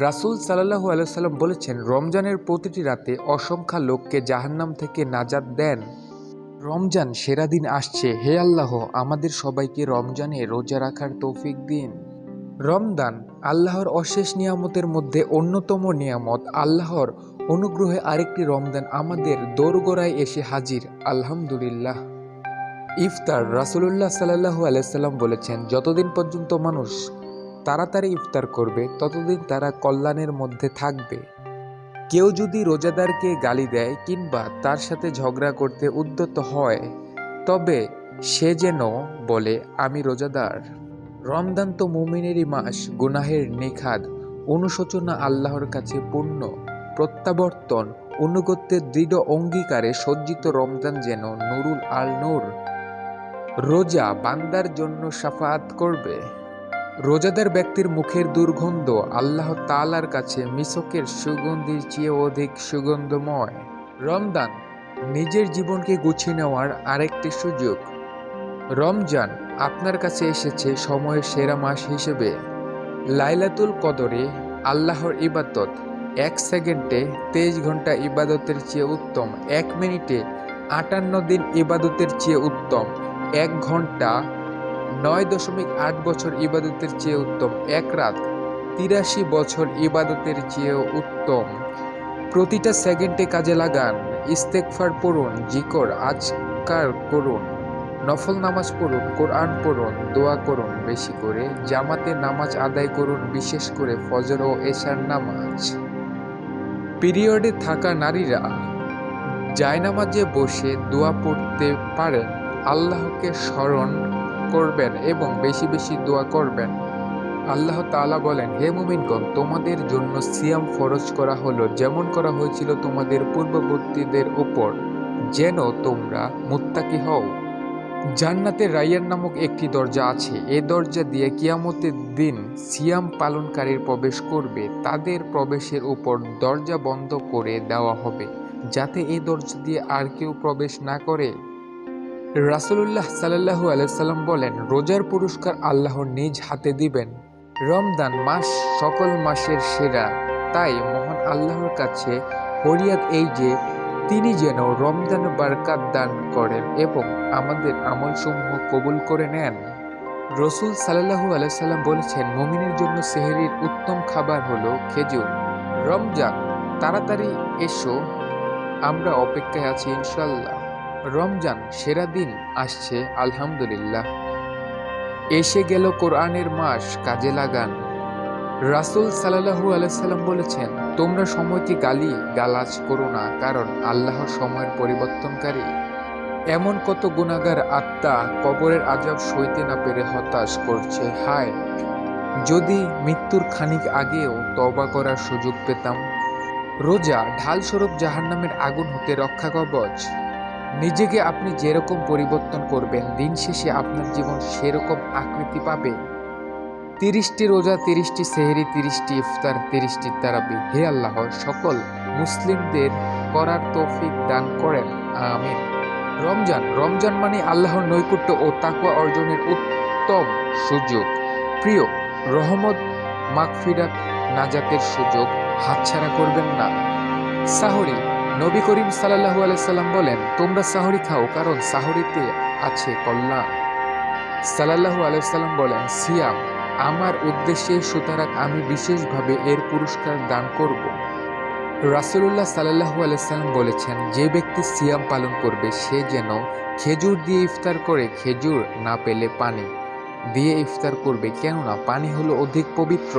রাসূল সাল্লাল্লাহু আলাইহি ওয়াসাল্লাম বলেছেন, রমজানের প্রতিটি রাতে অসংখ্য লোককে জাহান্নাম থেকে নাজাত দেন। রমজান সেরা দিন আসছে। হে আল্লাহ, আমাদের সবাইকে রমজানে রোজা রাখার তৌফিক দিন। রমজান আল্লাহর অশেষ নিয়ামতের মধ্যে অন্যতম নিয়ামত। আল্লাহর অনুগ্রহে আরেকটি রমজান আমাদের দোরগোড়ায় এসে হাজির। আলহামদুলিল্লাহ। ইফতার রাসূলুল্লাহ সাল্লাল্লাহু আলাইহি ওয়াসাল্লাম বলেছেন, যতদিন পর্যন্ত মানুষ তাড়াতাড়ি ইফতার করবে ততদিন তারা কল্যাণের মধ্যে থাকবে। কেউ যদি রোজাদারকে গালি দেয় কিংবা তার সাথে ঝগড়া করতে উদ্যত হয়, তবে সে যেন বলে, আমি রোজাদার। রমজান তো মুমিনেরই মাস। গুনাহের নিখাদ অনুশোচনা, আল্লাহর কাছে পূর্ণ প্রত্যাবর্তন, অনুগত্যের দৃঢ় অঙ্গীকারে সজ্জিত রমজান যেন নুরুল আল নূর। রোজা বান্দার জন্য শাফাআত করবে। রোজাদার ব্যক্তির মুখের দুর্গন্ধ আল্লাহ তাআলার কাছে মিসকের সুগন্ধির চেয়ে অধিক সুগন্ধময়। রমজান নিজের জীবনকে গুছিয়ে নেওয়ার আরেকটি সুযোগ। রমজান আপনার কাছে এসেছে সময়ের সেরা মাস হিসেবে। লাইলাতুল কদরে আল্লাহর ইবাদত 1 সেকেন্ডে 23 ঘন্টা ইবাদতের চেয়ে উত্তম, 1 মিনিটে 58 দিন ইবাদতের চেয়ে উত্তম, 1 ঘন্টা 9.8 বছর ইবাদতের চেয়ে উত্তম, 1 রাত 83 বছর ইবাদতের চেয়েও উত্তম। প্রতিটা সেকেন্ডে কাজে লাগান। ইস্তেগফার পড়ুন, জিকর আজকার করুন, নফল নামাজ পড়ুন, কোরআন পড়ুন, দোয়া করুন বেশি করে, জামাতে নামাজ আদায় করুন, বিশেষ করে ফজর ও এশার নামাজ। পিরিয়ডে থাকা নারীরা জায়নামাজে বসে দোয়া পড়তে পারেন। আল্লাহকে স্মরণ করবেন এবং বেশি বেশি দোয়া করবেন। আল্লাহ তাআলা বলেন, হে মুমিনগণ, তোমাদের জন্য সিয়াম ফরজ করা হলো যেমন করা হয়েছিল তোমাদের পূর্ববর্তীদের উপর, যেন তোমরা মুত্তাকি হও। জান্নাতে রায়্যান নামক একটি দরজা আছে। এ দরজা দিয়ে কিয়ামতের দিন সিয়াম পালনকারীর প্রবেশ করবে। তাদের প্রবেশের উপর দরজা বন্ধ করে দেওয়া হবে, যাতে এই দরজা দিয়ে আর কেউ প্রবেশ না করে। রাসূলুল্লাহ সাল্লাল্লাহু আলাইহি ওয়াসাল্লাম বলেন, রোজার পুরস্কার আল্লাহর নিজ হাতে দিবেন। রমজান মাস সকল মাসের সেরা। তাই মহান আল্লাহর কাছে ফরিয়াদ এই যে, তিনি যেন রমজানে বারকাত দান করেন এবং আমাদের আমলসমূহ কবুল করে নেন। রাসূল সাল্লাল্লাহু আলাইহি ওয়াসাল্লাম বলেছেন, মুমিনের জন্য সেহরির উত্তম খাবার হলো খেজুর। রমজান তাড়াতাড়ি এসো, আমরা অপেক্ষায় আছি ইনশাআল্লাহ। রমজান সেরা দিন আসছে, আলহামদুলিল্লাহ। এসে গেল কোরআনের মাস, কাজে লাগান। রাসূল সাল্লাল্লাহু আলাইহি সাল্লাম বলেছেন, তোমরা সময়কে গালাজ করো না, কারণ আল্লাহ সময়ের পরিবর্তনকারী। এমন কত গুনাহগার আত্মা কবরের আযাব সইতে না পেরে হতাশ করছে, হায় যদি মৃত্যুর খানিক আগেও তওবা করার সুযোগ পেতাম। রোজা ঢালস্বরূপ জাহান্নামের আগুন হতে রক্ষা কবচ। নিজেকে আপনি যেরকম পরিবর্তন করবেন, দিন শেষে আপনার জীবন সেরকম আকৃতি পাবে। 30টি রোজা, 30টি সেহরি, 30টি ইফতার, 30টি তারাবি। হে আল্লাহ, সকল মুসলিমদের করার তৌফিক দান করেন, আমিন। রমজান মানে আল্লাহর নৈকট্য ও তাকওয়া অর্জনের উত্তম সুযোগ। প্রিয়, রহমত, মাগফিরাত, নাজাতের সুযোগ হাতছাড়া করবেন না। সাহরি নবী করিম সাল্লাল্লাহু আলাইহি সাল্লাম বলেন, তোমরা সাহরি খাও, কারণ সাহরিতে আছে কল্যাণ। সাল্লাল্লাহু আলাইহি সাল্লাম বলেন, সিয়াম আমার উদ্দেশ্যে, সুতরাং আমি বিশেষভাবে এর পুরস্কার দান করব। রাসূলুল্লাহ সাল্লাল্লাহু আলাইহি সাল্লাম বলেছেন, যে ব্যক্তি সিয়াম পালন করবে সে যেন খেজুর দিয়ে ইফতার করে, খেজুর না পেলে পানি দিয়ে ইফতার করবে, কেননা পানি হলো অধিক পবিত্র।